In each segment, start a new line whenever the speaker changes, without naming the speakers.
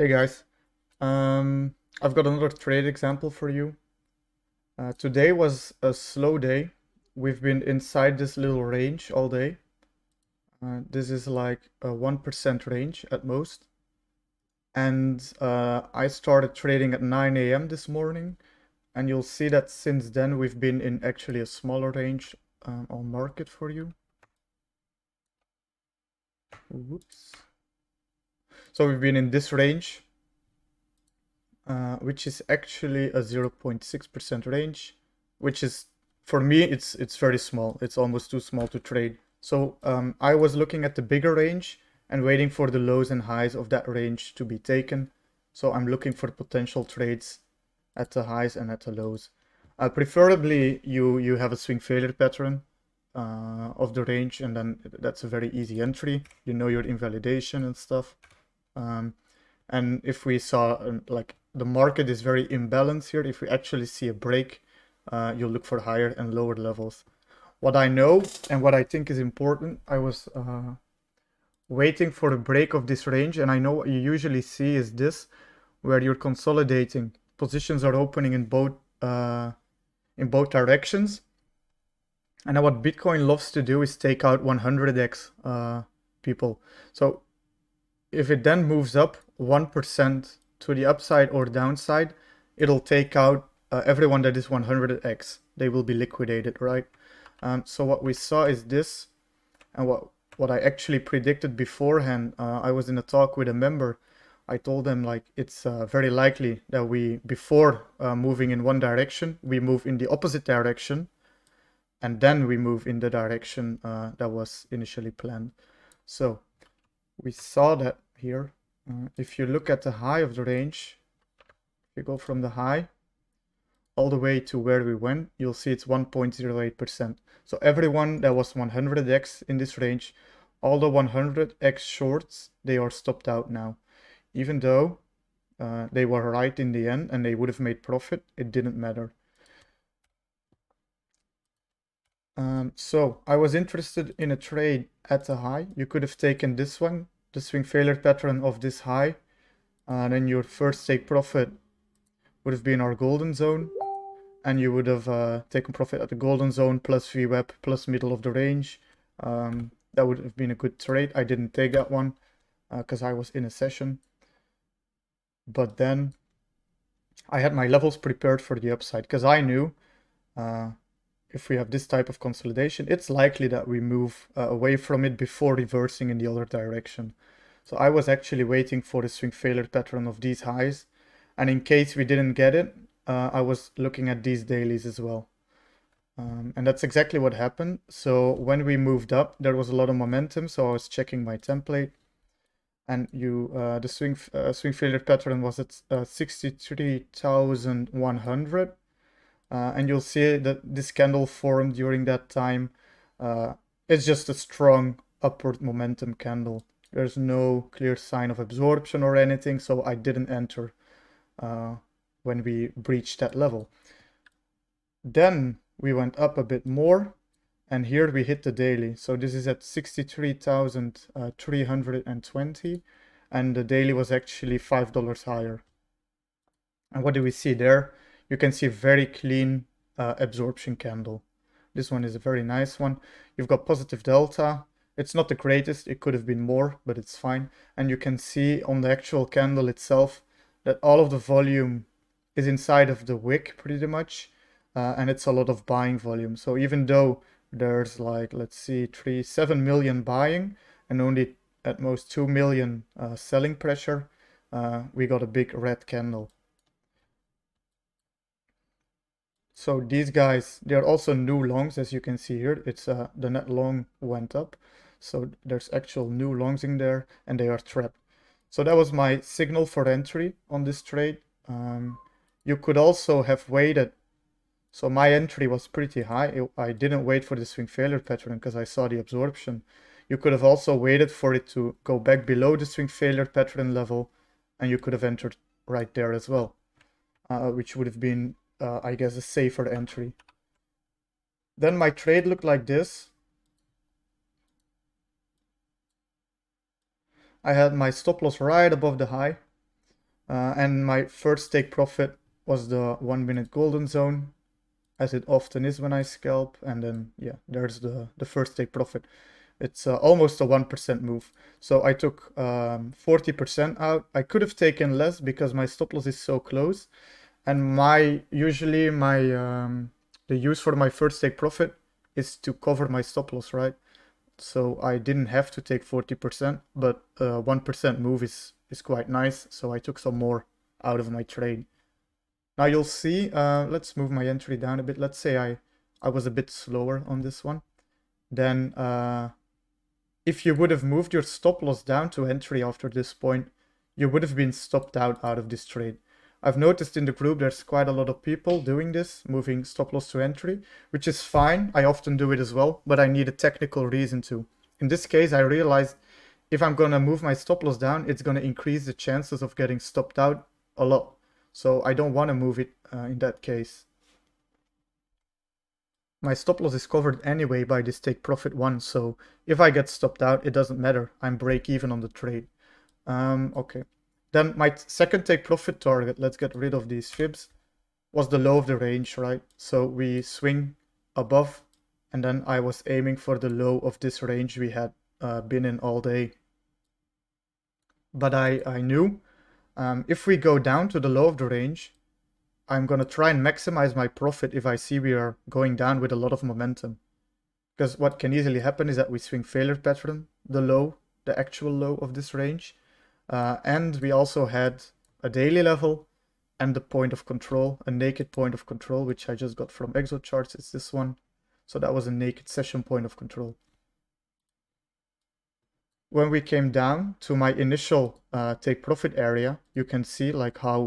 Hey guys, I've got another trade example for you. Today was a slow day. We've been inside this little range all day. This is like a 1% range at most. And I started trading at 9 a.m. this morning. And you'll see that since then we've been in actually a smaller range. I'll mark it for you. Whoops. So we've been in this range, which is actually a 0.6% range, which is, for me, it's very small. It's almost too small to trade. So I was looking at the bigger range and waiting for the lows and highs of that range to be taken. So I'm looking for potential trades at the highs and at the lows. Preferably, you have a swing failure pattern of the range, and then that's a very easy entry. You know your invalidation and stuff. And if we saw like the market is very imbalanced here, if we actually see a break, you'll look for higher and lower levels. What I know and what I think is important, I was waiting for the break of this range, and I know what you usually see is this, where you're consolidating. Positions are opening in both directions. And now what Bitcoin loves to do is take out 100x people. So if it then moves up 1% to the upside or downside, it'll take out everyone that is 100x. They will be liquidated, right? So what we saw is this, and what I actually predicted beforehand. I was in a talk with a member. I told them like it's very likely that we, before moving in one direction, we move in the opposite direction, and then we move in the direction that was initially planned. So we saw that here. If you look at the high of the range, if you go from the high all the way to where we went, you'll see it's 1.08%. So everyone that was 100x in this range, all the 100x shorts, they are stopped out now. Even though they were right in the end and they would have made profit, it didn't matter. So I was interested in a trade at the high. You could have taken this one, the swing failure pattern of this high. Then your first take profit would have been our golden zone. And you would have taken profit at the golden zone plus VWAP plus middle of the range. That would have been a good trade. I didn't take that one because I was in a session. But then I had my levels prepared for the upside because I knew if we have this type of consolidation, it's likely that we move away from it before reversing in the other direction. So I was actually waiting for the swing failure pattern of these highs. And in case we didn't get it, I was looking at these dailies as well. And that's exactly what happened. So when we moved up, there was a lot of momentum. So I was checking my template. And the swing failure pattern was at 63,100. And you'll see that this candle formed during that time. It's just a strong upward momentum candle. There's no clear sign of absorption or anything, so I didn't enter when we breached that level. Then we went up a bit more, and here we hit the daily. So this is at 63,320, and the daily was actually $5 higher. And what do we see there? You can see a very clean absorption candle. This one is a very nice one. You've got positive delta. It's not the greatest, it could have been more, but it's fine. And you can see on the actual candle itself that all of the volume is inside of the wick pretty much. And it's a lot of buying volume. So even though there's like, let's see, 7 million buying and only at most 2 million selling pressure, we got a big red candle. So these guys, they're also new longs, as you can see here. It's the net long went up. So there's actual new longs in there and they are trapped. So that was my signal for entry on this trade. You could also have waited. So my entry was pretty high. I didn't wait for the swing failure pattern because I saw the absorption. You could have also waited for it to go back below the swing failure pattern level, and you could have entered right there as well, which would have been I guess a safer entry. Then my trade looked like this. I had my stop loss right above the high. And my first take profit was the 1 minute golden zone, as it often is when I scalp. And then, yeah, there's the first take profit. It's almost a 1% move. So I took 40% out. I could have taken less because my stop loss is so close. And usually the use for my first take profit is to cover my stop loss, right? So I didn't have to take 40%, but 1% move is quite nice. So I took some more out of my trade. Now you'll see, let's move my entry down a bit. Let's say I was a bit slower on this one. Then if you would have moved your stop loss down to entry after this point, you would have been stopped out of this trade. I've noticed in the group there's quite a lot of people doing this, moving stop loss to entry, which is fine. I often do it as well, but I need a technical reason to. In this case, I realized if I'm going to move my stop loss down, it's going to increase the chances of getting stopped out a lot. So I don't want to move it in that case. My stop loss is covered anyway by this take profit 1, so if I get stopped out, it doesn't matter. I'm break even on the trade. Okay. Then my second take profit target, let's get rid of these fibs, was the low of the range, right? So we swing above, and then I was aiming for the low of this range we had been in all day. But I knew if we go down to the low of the range, I'm going to try and maximize my profit if I see we are going down with a lot of momentum. Because what can easily happen is that we swing failure pattern, the actual low of this range. And we also had a daily level and the point of control, a naked point of control, which I just got from ExoCharts. It's this one. So that was a naked session point of control. When we came down to my initial take profit area, you can see like how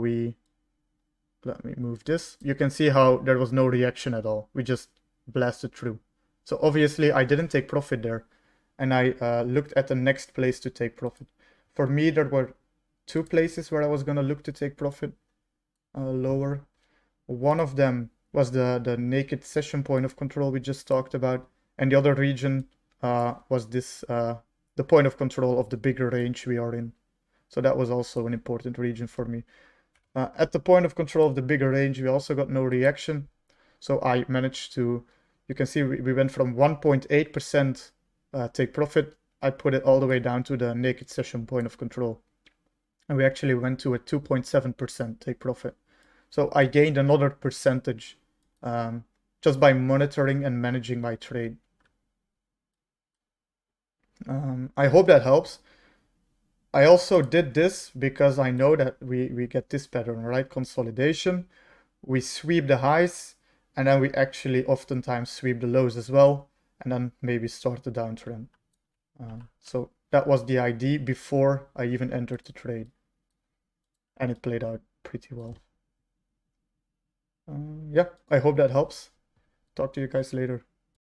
let me move this. You can see how there was no reaction at all. We just blasted through. So obviously I didn't take profit there. And I looked at the next place to take profit. For me, there were 2 places where I was going to look to take profit lower. One of them was the naked session point of control we just talked about. And the other region was this, the point of control of the bigger range we are in. So that was also an important region for me. At the point of control of the bigger range, we also got no reaction. So I managed to, you can see we went from 1.8% take profit. I put it all the way down to the naked session point of control. And we actually went to a 2.7% take profit. So I gained another percentage just by monitoring and managing my trade. I hope that helps. I also did this because I know that we get this pattern, right? Consolidation, we sweep the highs, and then we actually oftentimes sweep the lows as well, and then maybe start the downtrend. So that was the idea before I even entered the trade. And it played out pretty well. Yeah, I hope that helps. Talk to you guys later.